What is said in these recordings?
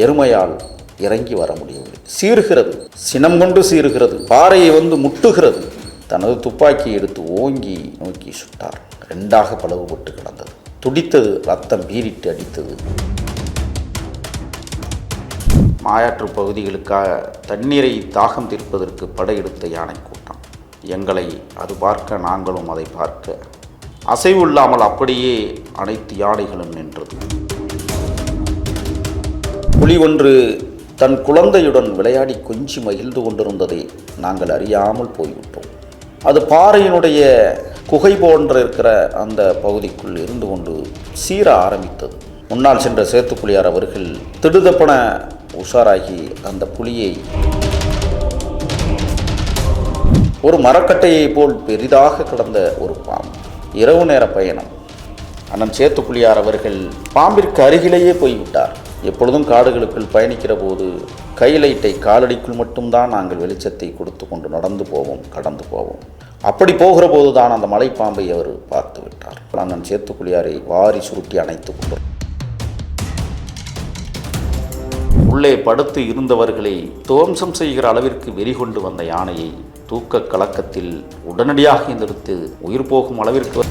எருமையால் இறங்கி வர முடியவில்லை. சீறுகிறது, சினம் கொண்டு சீறுகிறது, பாறையை முட்டுகிறது. தனது துப்பாக்கியை எடுத்து ஓங்கி நோக்கி சுட்டார். ரெண்டாக பிளவுபட்டு கிடந்தது. துடித்தது, ரத்தம் பீரிட்டு அடித்தது. மாயாற்று பகுதிகளுக்காக தண்ணீரை தாகம் தீர்ப்பதற்கு படையெடுத்த யானை கூட்டம். எங்களை அது பார்க்க, நாங்களும் அதை பார்க்க, அசைவு இல்லாமல் அப்படியே அனைத்து யானைகளும் நின்றது. புலி ஒன்று தன் குழந்தையுடன் விளையாடி கொஞ்சி மகிழ்ந்து கொண்டிருந்ததை நாங்கள் அறியாமல் போய்விட்டோம். அது பாறையினுடைய குகை போன்ற இருக்கிற அந்த பகுதிக்குள் இருந்து கொண்டு சீர ஆரம்பித்தது. முன்னால் சென்ற சேத்துக்குளியார் அவர்கள் திடுதப்பன உஷாராகி அந்த புலியை ஒரு மரக்கட்டையை போல் பெரிதாக கிடந்த ஒரு பாம்பு. இரவு நேர பயணம். அண்ணன் சேத்துக்குளியார் அவர்கள் பாம்பிற்கு அருகிலேயே போய்விட்டார். எப்பொழுதும் காடுகளுக்குள் பயணிக்கிற போது கைலைட்டை காலடிக்குள் மட்டும்தான் நாங்கள் வெளிச்சத்தை கொடுத்து கொண்டு நடந்து போவோம், கடந்து போவோம். அப்படி போகிற போது தான் அந்த மலைப்பாம்பை அவர் பார்த்து விட்டார். அண்ணன் சேத்துக்குளியாரை வாரி சுருட்டி அணைத்து கொண்டார். உள்ளே படுத்து இருந்தவர்களை துவம்சம் செய்கிற அளவிற்கு வெறிகொண்டு வந்த யானையை தூக்க கலக்கத்தில் உடனடியாக நிறுத்தி உயிர் போகும் அளவிற்கு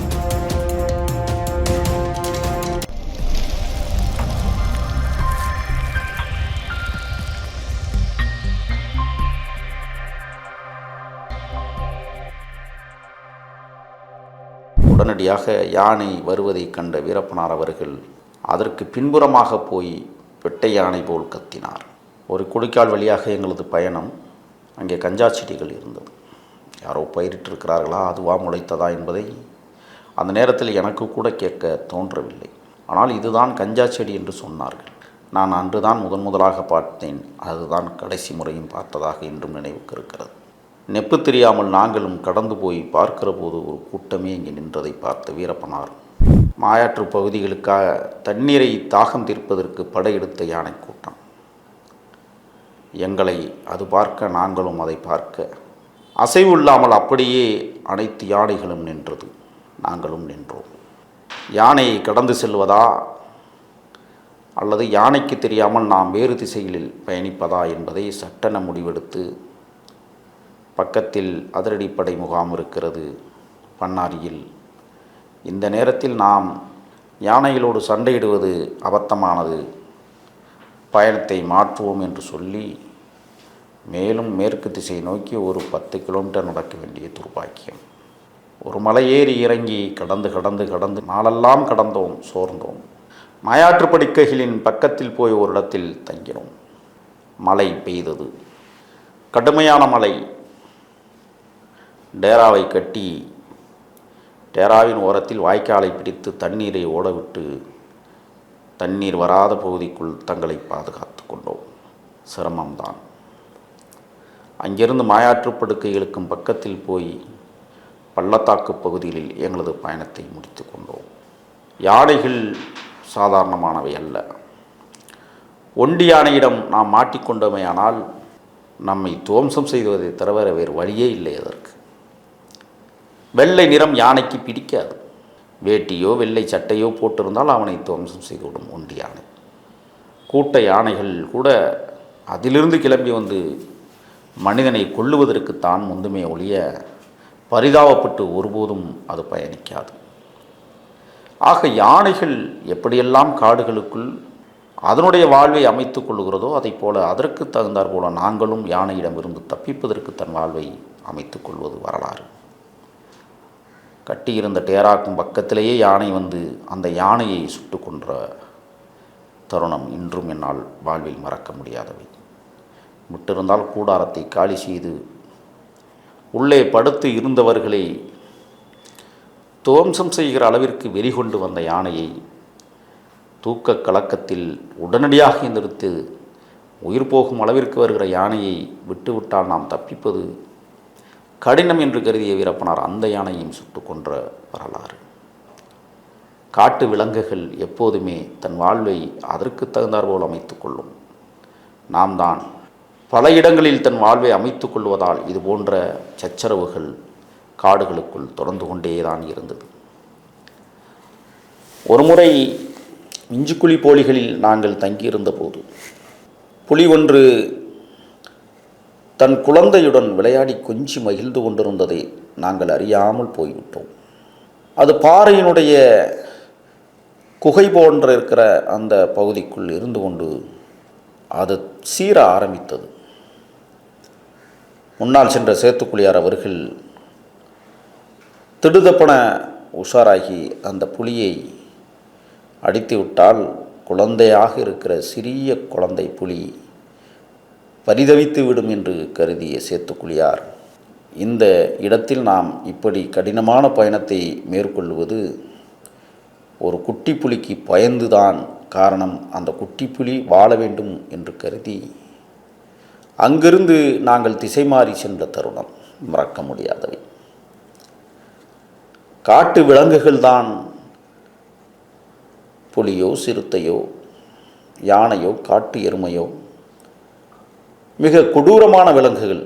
யானை வருவதை கண்ட வீரப்பனார் அவர்கள் அதற்கு பின்புறமாக போய் வெட்டை யானை போல் கத்தினார். ஒரு குடிக்கால் வழியாக எங்களது பயணம். அங்கே கஞ்சா செடிகள் இருந்தது. யாரோ பயிரிட்டிருக்கிறார்களா, அதுவா முளைத்ததா என்பதை அந்த நேரத்தில் எனக்கு கூட கேட்க தோன்றவில்லை. ஆனால் இதுதான் கஞ்சா செடி என்று சொன்னார்கள். நான் அன்றுதான் முதலாக பார்த்தேன். அதுதான் கடைசி முறையும் பார்த்ததாக இன்றும் நினைவுக்கு இருக்கிறது. நெப்பு தெரியாமல் நாங்களும் கடந்து போய் பார்க்கிற போது ஒரு கூட்டமே இங்கே நின்றதை பார்த்த வீரப்பனார் மாயாற்று பகுதிகளுக்காக தண்ணீரை தாகம் தீர்ப்பதற்கு படையெடுத்த யானை கூட்டம். எங்களை அது பார்க்க, நாங்களும் அதை பார்க்க, அசைவு இல்லாமல் அப்படியே அனைத்து யானைகளும் நின்றது. நாங்களும் நின்றோம். யானையை கடந்து செல்வதா அல்லது யானைக்கு தெரியாமல் நாம் வேறு திசைகளில் பயணிப்பதா என்பதை சட்டென முடிவெடுத்து, பக்கத்தில் அதிரடிப்படை முகாம் இருக்கிறது பண்ணாரியில். இந்த நேரத்தில் நாம் யானைகளோடு சண்டையிடுவது அபத்தமானது, பயணத்தை மாற்றுவோம் என்று சொல்லி மேலும் மேற்கு திசை நோக்கி ஒரு 10 கிலோமீட்டர் நடக்க வேண்டிய துர்பாக்கியம். ஒரு மலை ஏறி இறங்கி கடந்து நாளெல்லாம் கடந்தோம், சோர்ந்தோம். மாயாற்று படுக்கைகளின் பக்கத்தில் போய் ஒரு இடத்தில் தங்கினோம். மழை பெய்தது, கடுமையான மழை. டேராவை கட்டி டேராவின் ஓரத்தில் வாய்க்காலை பிடித்து தண்ணீரை ஓடவிட்டு தண்ணீர் வராத பகுதிக்குள் தங்களை பாதுகாத்து கொண்டோம். சிரமம்தான். அங்கிருந்து மாயாற்று படுக்கைகளுக்கும் பக்கத்தில் போய் பள்ளத்தாக்கு பகுதிகளில் எங்களது பயணத்தை முடித்து கொண்டோம். யானைகள் சாதாரணமானவை அல்ல. ஒண்டி யானையிடம் நாம் மாட்டிக்கொண்டோமேயானால் நம்மை துவம்சம் செய்வதை தவிர வேறு வழியே இல்லை. அதற்கு வெள்ளை நிறம் யானைக்கு பிடிக்காது. வேட்டியோ வெள்ளை சட்டையோ போட்டிருந்தால் அவனை துவம்சம் செய்துவிடும் ஒண்டி யானை. கூட்ட யானைகள் கூட அதிலிருந்து கிளம்பி வந்து மனிதனை கொல்லுவதற்குத்தான் முந்துமே ஒழிய பரிதாபப்பட்டு ஒருபோதும் அது பயணிக்காது. ஆக யானைகள் எப்படியெல்லாம் காடுகளுக்குள் அதனுடைய வாழ்வை அமைத்து கொள்ளுகிறதோ அதை போல அதற்கு தகுந்தாற் போல நாங்களும் யானையிடமிருந்து தப்பிப்பதற்கு தன் வாழ்வை அமைத்து கொள்வது வரலாறு. கட்டியிருந்த டேராக்கும் பக்கத்திலேயே யானை வந்து அந்த யானையை சுட்டு கொன்ற தருணம் இன்றும் என்னால் வாழ்வில் மறக்க முடியாதவை. விட்டிருந்தால் கூடாரத்தை காலி செய்து உள்ளே படுத்து இருந்தவர்களை துவம்சம் செய்கிற அளவிற்கு வெறிகொண்டு வந்த யானையை தூக்க கலக்கத்தில் உடனடியாக நிறுத்தி உயிர் போகும் அளவிற்கு வருகிற யானையை விட்டுவிட்டால் நாம் தப்பிப்பது கடினம் என்று கருதிய வீரப்பனார் அந்த யானையையும் சுட்டு கொன்ற வரலாறு. காட்டு விலங்குகள் எப்போதுமே தன் வாழ்வை அதற்கு தகுந்தாற்போல் அமைத்து கொள்ளும். நாம் தான் பல இடங்களில் தன் வாழ்வை அமைத்து கொள்வதால் இது போன்ற சச்சரவுகள் காடுகளுக்குள் தொடர்ந்து கொண்டேதான் இருந்தது. ஒருமுறை மிஞ்சுக்குழி போலிகளில் நாங்கள் தங்கியிருந்த போது புலி ஒன்று தன் குழந்தையுடன் விளையாடி கொஞ்சி மகிழ்ந்து கொண்டிருந்ததை நாங்கள் அறியாமல் போய்விட்டோம். அது பாறையினுடைய குகை போன்ற இருக்கிற அந்த பகுதிக்குள் இருந்து கொண்டு அது சீர ஆரம்பித்தது. முன்னால் சென்ற சேத்துக்குளியார் அவர்கள் திடுதப்பன உஷாராகி அந்த புலியை அடித்து விட்டால் குழந்தையாக இருக்கிற சிறிய குழந்தை புலி பரிதவித்து விடும் என்று கருதிய சேத்துக்குளியார், இந்த இடத்தில் நாம் இப்படி கடினமான பயணத்தை மேற்கொள்வது ஒரு குட்டி புலிக்கு பயந்துதான் காரணம், அந்த குட்டி புலி வாழ வேண்டும் என்று கருதி அங்கிருந்து நாங்கள் திசை மாறி சென்ற தருணம் மறக்க முடியாதவை. காட்டு விலங்குகள்தான் புலியோ சிறுத்தையோ யானையோ காட்டு எருமையோ மிக கொடூரமான விலங்குகள்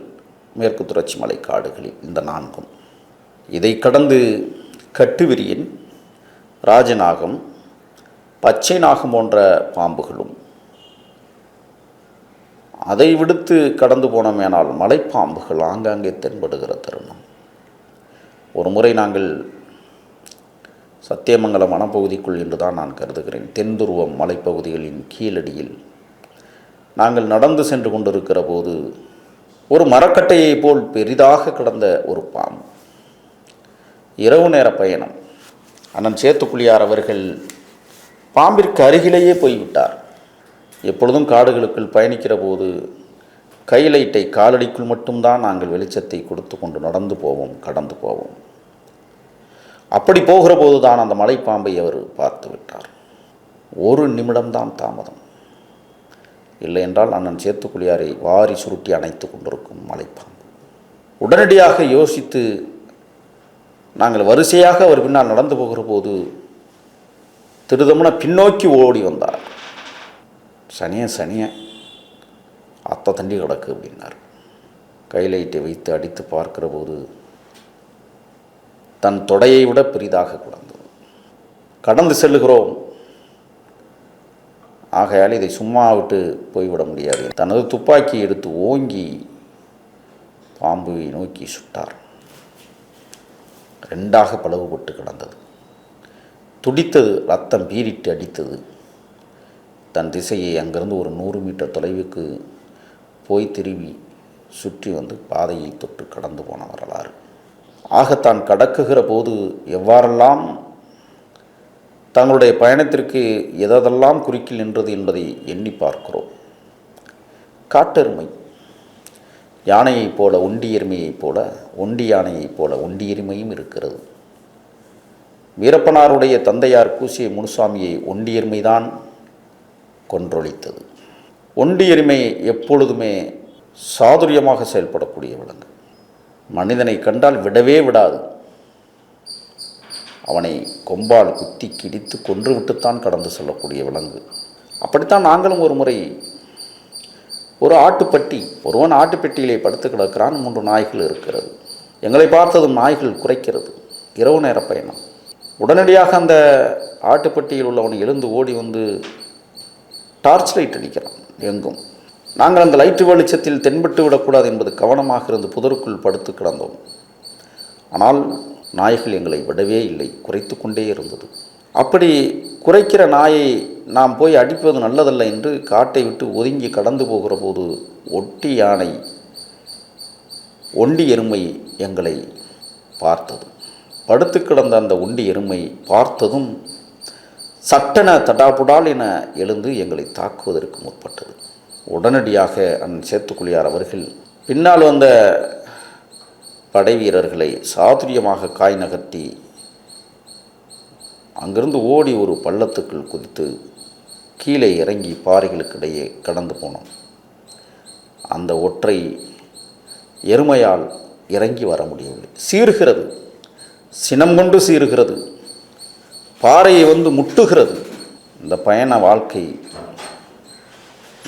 மேற்கு தொடர்ச்சி மலை காடுகளில் இந்த 4. இதை கடந்து கட்டுவிரியன், ராஜநாகம், பச்சை நாகம் போன்ற பாம்புகளும், அதை விடுத்து கடந்து போனோமேனால் மலைப்பாம்புகள் ஆங்காங்கே தென்படுகிற தருணம். ஒரு முறை நாங்கள் சத்தியமங்கலம் வனப்பகுதிக்குள் என்றுதான் நான் கருதுகிறேன், தென்துருவம் மலைப்பகுதிகளின் கீழடியில் நாங்கள் நடந்து சென்று கொண்டிருக்கிற போது ஒரு மரக்கட்டையை போல் பெரிதாக கிடந்த ஒரு பாம்பு. இரவு நேர பயணம். அண்ணன் சேத்துக்குளியார் அவர்கள் பாம்பிற்கு அருகிலேயே போய்விட்டார். எப்பொழுதும் காடுகளுக்குள் பயணிக்கிற போது கைலைட்டை காலடிக்குள் மட்டும்தான் நாங்கள் வெளிச்சத்தை கொடுத்து கொண்டு நடந்து போவோம், கடந்து போவோம். அப்படி போகிற போது தான் அந்த மலைப்பாம்பை அவர் பார்த்து விட்டார். ஒரு நிமிடம்தான் தாமதம். இல்லை என்றால் அண்ணன் சேத்துக்குளியாரை வாரி சுருட்டி அணைத்து கொண்டிருக்கும் மலைப்பாம்பு. உடனடியாக யோசித்து நாங்கள் வரிசையாக அவர் பின்னால் நடந்து போகிற போது திருதமுன பின்னோக்கி ஓடி வந்தார். சனிய அத்தை தண்டி கிடக்கு அப்படின்னார். கைலைட்டை வைத்து அடித்து பார்க்கிற போது தன் தொடையை விட பெரிதாக கிடந்தது. கடந்து செல்லுகிறோம், ஆகையால் இதை சும்மா விட்டு போய்விட முடியாது. தனது துப்பாக்கி எடுத்து ஓங்கி பாம்புவை நோக்கி சுட்டார். 2ஆக பிளவுபட்டு கிடந்தது. துடித்தது, ரத்தம் பீரிட்டு அடித்தது. தன் திசையை அங்கிருந்து ஒரு 100 மீட்டர் தொலைவுக்கு போய் திரும்பி சுற்றி வந்து பாதையை தொட்டு கடந்து போன வரலாறு. ஆகத்தான் கடக்குகிற போது எவ்வாறெல்லாம் தங்களுடைய பயணத்திற்கு எதெல்லாம் குறுக்கில் நின்றது என்பதை எண்ணி பார்க்கிறோம். காட்டெருமை யானையைப் போல ஒண்டி எருமையைப் போல, ஒண்டி யானையைப் போல ஒண்டி எருமையும் இருக்கிறது. வீரப்பனாருடைய தந்தையார் கூசிய முனுசாமியை ஒண்டி எருமைதான் கொன்றொழித்தது. ஒண்டி எருமை எப்பொழுதுமே சாதுரியமாக செயல்படக்கூடிய விலங்கு. மனிதனை கண்டால் விடவே விடாது. அவனை கொம்பால் குத்தி கிடித்து கொன்று விட்டுத்தான் கடந்து செல்லக்கூடிய விலங்கு. அப்படித்தான் நாங்களும் ஒரு முறை ஒரு ஆட்டுப்பட்டி, ஒருவன் ஆட்டுப்பெட்டியிலே படுத்து கிடக்கிறான். 3 நாய்கள் இருக்கிறது. எங்களை பார்த்ததும் நாய்கள் குறைக்கிறது. இரவு நேர பயணம். உடனடியாக அந்த ஆட்டுப்பட்டியில் உள்ளவன் எழுந்து ஓடி வந்து டார்ச் லைட் அடிக்கிறான் எங்கும். நாங்கள் அந்த லைட்டு வெளிச்சத்தில் தென்பட்டு விடக்கூடாது என்பது கவனமாக இருந்து புதருக்குள் படுத்து கிடந்தோம். ஆனால் நாய்கள் எங்களை விடவே இல்லை, குறைத்து கொண்டே இருந்தது. அப்படி குறைக்கிற நாயை நாம் போய் அடிப்பது நல்லதல்ல என்று காட்டை விட்டு ஒதுங்கி கடந்து போகிற போது ஒட்டி யானை, ஒண்டி எருமை எங்களை பார்த்தது. படுத்து கிடந்த அந்த ஒண்டி எருமை பார்த்ததும் சட்டென தடாபுடால் என எழுந்து எங்களை தாக்குவதற்கு முற்பட்டது. உடனடியாக அண்ணன் சேத்துக்குளியார் அவர்கள் பின்னால் வந்த படை வீரர்களை சாதுரியமாக காய் நகர்த்தி அங்கிருந்து ஓடி ஒரு பள்ளத்துக்குள் குதித்து கீழே இறங்கி பாறைகளுக்கிடையே கடந்து போனோம். அந்த ஒற்றை எருமையால் இறங்கி வர முடியவில்லை. சீறுகிறது, சினம் கொண்டு சீறுகிறது, பாறையை வந்து முட்டுகிறது. இந்த பயண வாழ்க்கை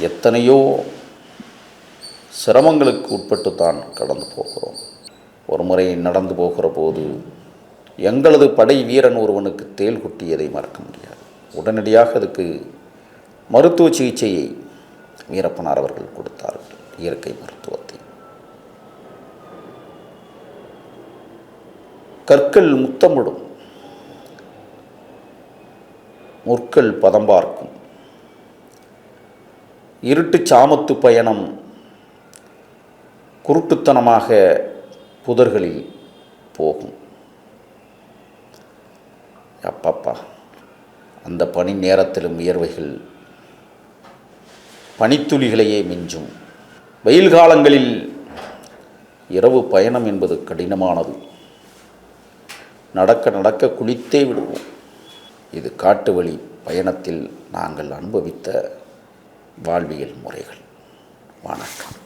எத்தனையோ சிரமங்களுக்கு உட்பட்டுத்தான் கடந்து போகிறோம். ஒரு முறை நடந்து போகிற போது எங்களது படை வீரன் ஒருவனுக்கு தேள் குட்டியதை மறக்க முடியாது. உடனடியாக அதுக்கு மருத்துவ சிகிச்சையை வீரப்பனார் அவர்கள் கொடுத்தார்கள் இயற்கை மருத்துவத்தை. கற்கள் முத்தமிடும், முற்கள் பதம் பார்க்கும், இருட்டு சாமத்து பயணம் குருட்டுத்தனமாக புதர்களில் போகும். அப்பப்பா, அந்த பனி நேரத்திலும் வியர்வைகள் பனித்துளிகளையே மிஞ்சும். வெயில் காலங்களில் இரவு பயணம் என்பது கடினமானது. நடக்க நடக்க குளித்தே விடுவோம். இது காட்டு வழி பயணத்தில் நாங்கள் அனுபவித்த வாழ்வியல் முறைகள். வணக்கம்.